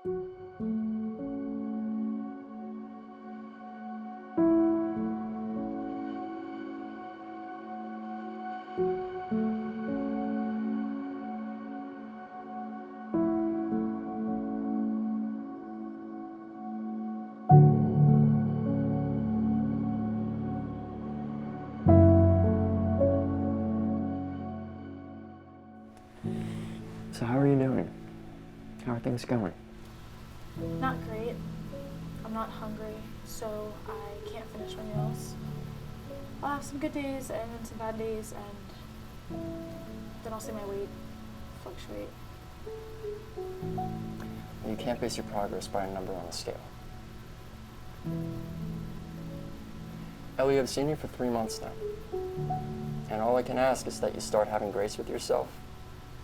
So how are you doing? How are things going? Not great. I'm not hungry, so I can't finish my meals. I'll have some good days and then some bad days, and then I'll see my weight fluctuate. You can't base your progress by a number on a scale. Ellie, I've seen you for 3 months now. And all I can ask is that you start having grace with yourself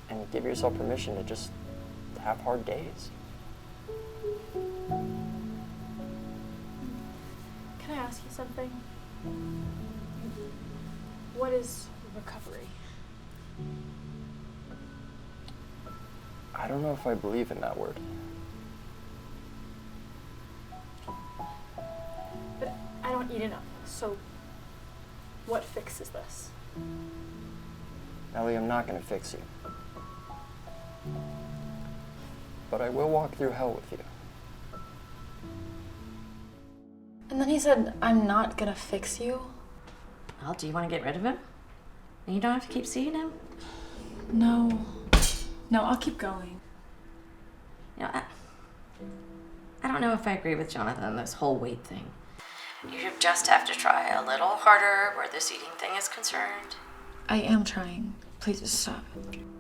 and give yourself permission to just have hard days. Can I ask you something? What is recovery? I don't know if I believe in that word. But I don't eat enough, so what fixes this? Ellie, I'm not gonna fix you. But I will walk through hell with you. And then he said, I'm not gonna fix you. Well, do you want to get rid of him? And you don't have to keep seeing him? No. No, I'll keep going. You know, I don't know if I agree with Jonathan on this whole weight thing. You just have to try a little harder where this eating thing is concerned. I am trying. Please just stop.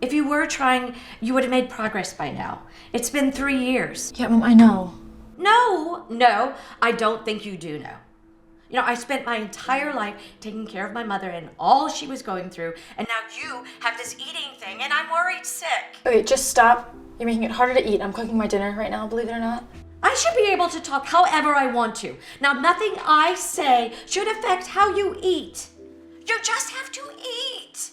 If you were trying, you would have made progress by now. It's been 3 years. Yeah, Mom, I know. No, I don't think you do know. You know, I spent my entire life taking care of my mother and all she was going through, and now you have this eating thing, and I'm worried sick. Okay, just stop. You're making it harder to eat. I'm cooking my dinner right now, believe it or not. I should be able to talk however I want to. Now, nothing I say should affect how you eat. You just have to eat.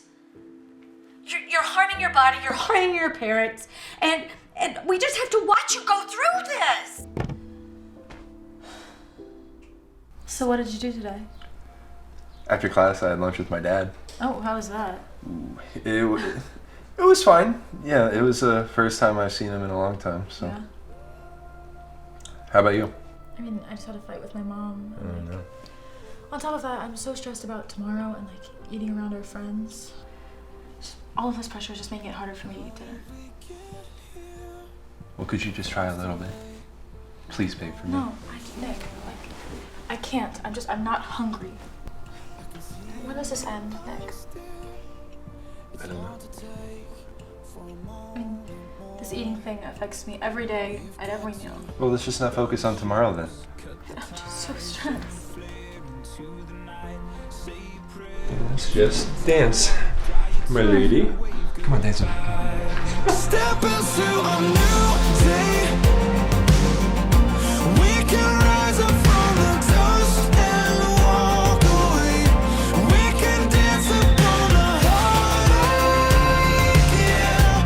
You're harming your body, you're harming your parents, and we just have to watch you go through this. So what did you do today? After class, I had lunch with my dad. Oh, how was that? It was fine. Yeah, it was the first time I've seen him in a long time. So, Yeah. How about you? I mean, I just had a fight with my mom. I don't know. On top of that, I'm so stressed about tomorrow and like eating around our friends. Just, all of this pressure is just making it harder for me to eat dinner. Well, could you just try a little bit? Please, babe, for me. No, Nick, I can't. I'm not hungry. When does this end, Nick? I don't know. I mean, this eating thing affects me every day at every meal. Well, let's just not focus on tomorrow then. I'm just so stressed. Let's just dance, my lady. Come on, dance with me. Step into a new day. We can rise up from the dust and walk away. We can dance upon the heartache, yeah.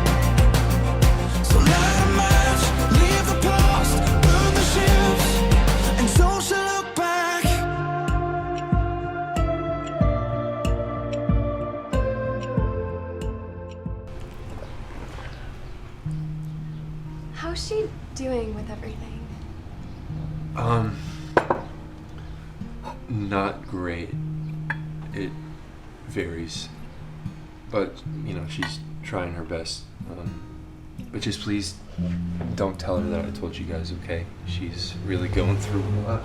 So light a match, leave the past, burn the ships, and don't you look back. How's she doing with everything? Not great. It varies. But, you know, she's trying her best. But just please don't tell her that I told you guys, okay? She's really going through a lot.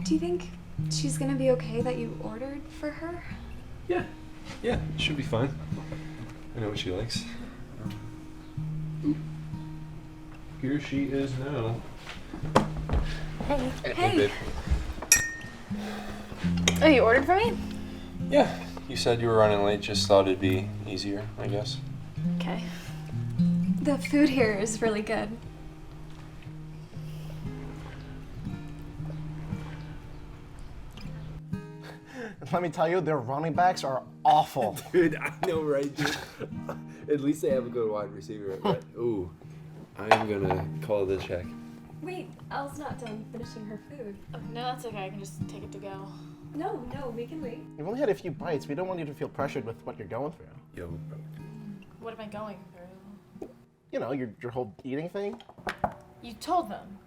Do you think she's gonna be okay that you ordered for her? Yeah, it should be fine. I know what she likes. Here she is now. Hey. Hey. Babe. Oh, you ordered for me? Yeah, you said you were running late, just thought it'd be easier, I guess. Okay. The food here is really good. Let me tell you, their running backs are awful. Dude, I know, right, dude? At least they have a good wide receiver. But, ooh, I'm gonna call the check. Wait, Elle's not done finishing her food. Oh, no, that's okay. I can just take it to go. No, we can wait. You've only had a few bites. We don't want you to feel pressured with what you're going through. Yo, What am I going through? You know, your whole eating thing. You told them.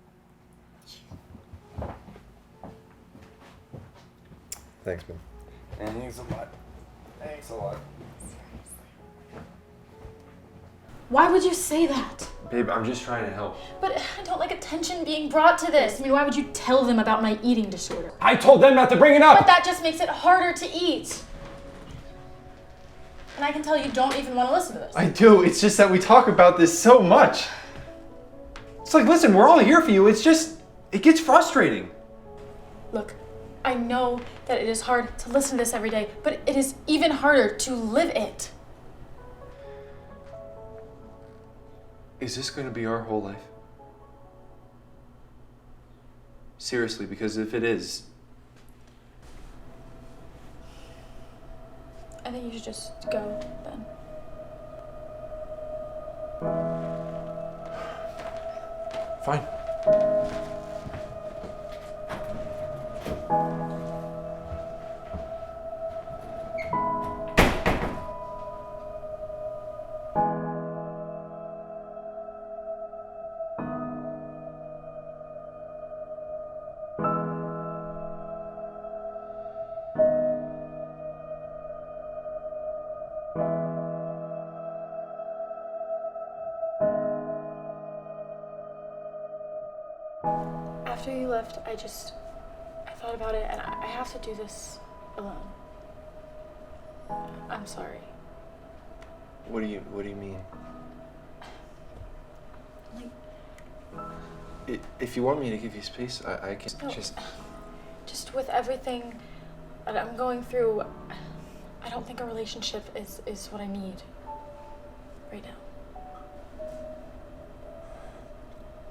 thanks, man. Thanks a lot. Thanks a lot. Why would you say that? Babe, I'm just trying to help. But I don't like attention being brought to this. I mean, why would you tell them about my eating disorder? I told them not to bring it up! But that just makes it harder to eat. And I can tell you don't even want to listen to this. I do, it's just that we talk about this so much. It's like, listen, we're all here for you, it's just, it gets frustrating. Look, I know that it is hard to listen to this every day, but it is even harder to live it. Is this gonna be our whole life? Seriously, because if it is, I think you should just go then. fine. After you left, I thought about it, and I have to do this alone. I'm sorry. What do you mean? If you want me to give you space, I can No. just... With everything that I'm going through, I don't think a relationship is what I need right now.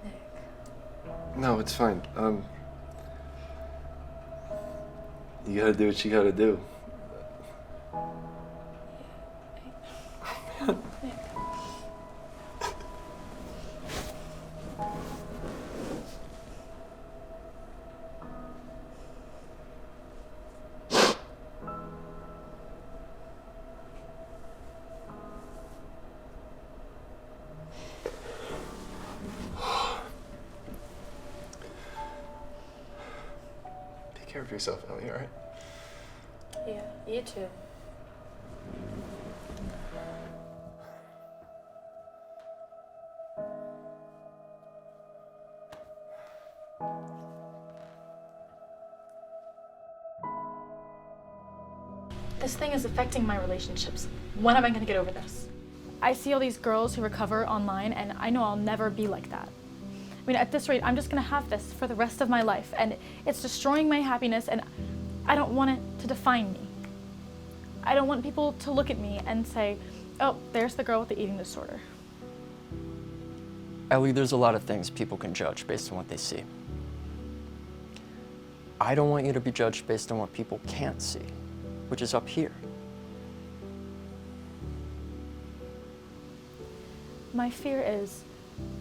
Nick. No, it's fine. You gotta do what you gotta do. Nick. Take care of yourself, Ellie, alright? Yeah, you too. This thing is affecting my relationships. When am I gonna get over this? I see all these girls who recover online, and I know I'll never be like that. I mean, at this rate, I'm just gonna have this for the rest of my life, and it's destroying my happiness, and I don't want it to define me. I don't want people to look at me and say, oh, there's the girl with the eating disorder. Ellie, there's a lot of things people can judge based on what they see. I don't want you to be judged based on what people can't see, which is up here. My fear is,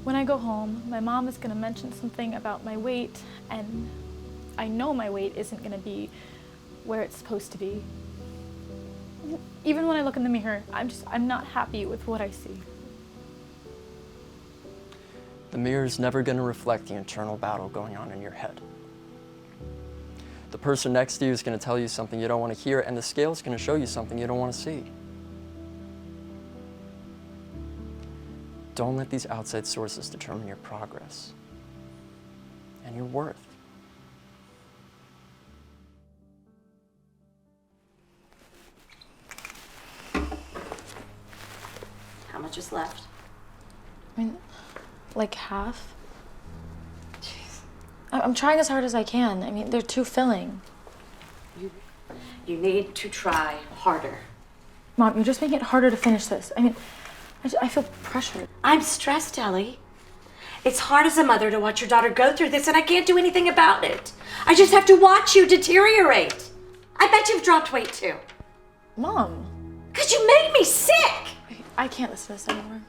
when I go home, my mom is gonna mention something about my weight, and I know my weight isn't gonna be where it's supposed to be. Even when I look in the mirror, I'm not happy with what I see. The mirror is never going to reflect the internal battle going on in your head. The person next to you is going to tell you something you don't want to hear, and the scale is going to show you something you don't want to see. Don't let these outside sources determine your progress and your worth. How much is left? I mean, like half? Jeez. I'm trying as hard as I can. I mean, they're too filling. You need to try harder. Mom, you're just making it harder to finish this. I mean, I feel pressured. I'm stressed, Ellie. It's hard as a mother to watch your daughter go through this, and I can't do anything about it. I just have to watch you deteriorate. I bet you've dropped weight too. Mom. Because you made me sick! I can't listen to this anymore.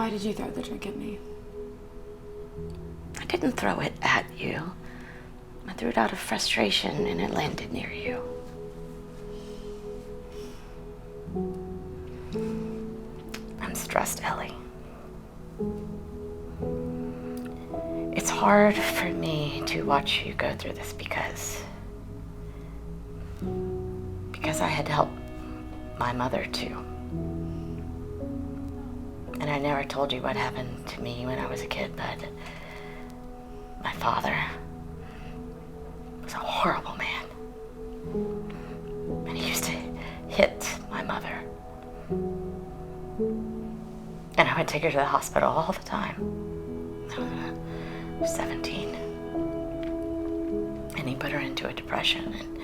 Why did you throw the drink at me? I didn't throw it at you. I threw it out of frustration and it landed near you. I'm stressed, Ellie. It's hard for me to watch you go through this because I had to help my mother too. And I never told you what happened to me when I was a kid, but my father was a horrible man. And he used to hit my mother. And I would take her to the hospital all the time. I was 17. And he put her into a depression. And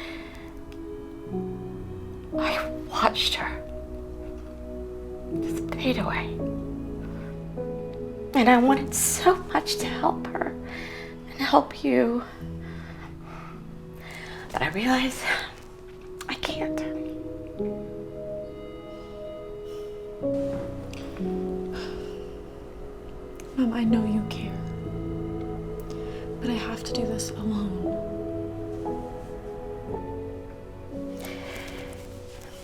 I watched her just fade away. And I wanted so much to help her and help you. But I realized I can't. Mom, I know you care. But I have to do this alone.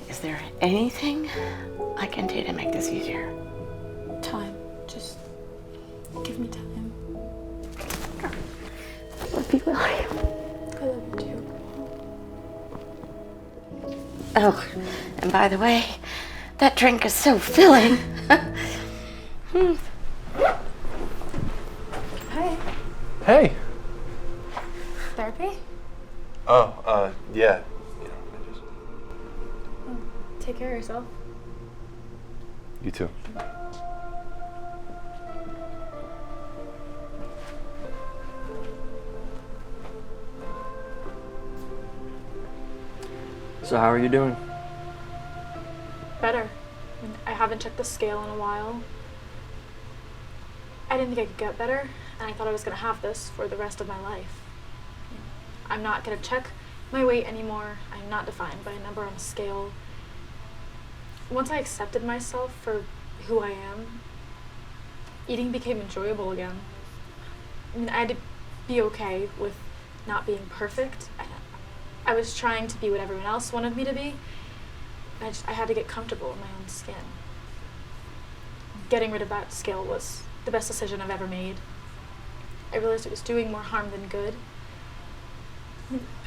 Is there anything I can do to make this easier? Time. Just give me time. I love you, Ellie. I love you too. Oh, and by the way, that drink is so filling. Hey. Hey. Therapy? Oh, yeah. Take care of yourself. You too. So how are you doing? Better. I haven't checked the scale in a while. I didn't think I could get better, and I thought I was going to have this for the rest of my life. I'm not going to check my weight anymore. I'm not defined by a number on a scale. Once I accepted myself for who I am, eating became enjoyable again. I had to be okay with not being perfect. I was trying to be what everyone else wanted me to be. I had to get comfortable in my own skin. Getting rid of that scale was the best decision I've ever made. I realized it was doing more harm than good.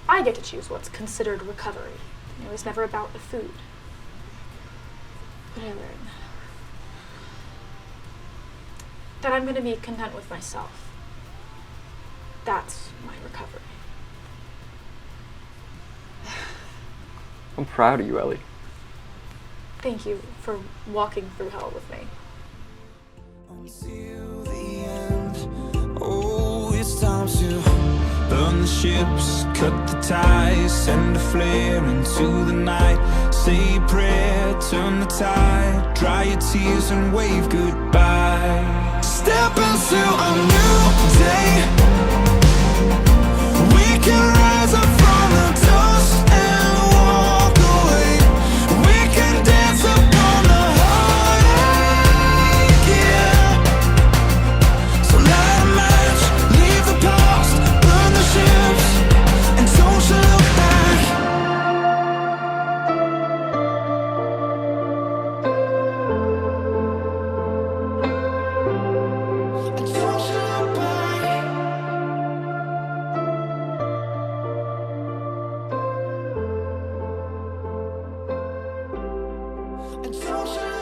I get to choose what's considered recovery. It was never about the food. But I learned that I'm going to be content with myself. That's my recovery. I'm proud of you, Ellie. Thank you for walking through hell with me. Until the end, oh, it's time to burn the ships, cut the ties, send a flare into the night. Say a prayer, turn the tide, dry your tears and wave goodbye. Step into a new day. We can rise up from the dust and walk away. We can dance upon the heartache, yeah. So light a match, leave the past, burn the ships, and don't you look back. And don't you look back. And don't you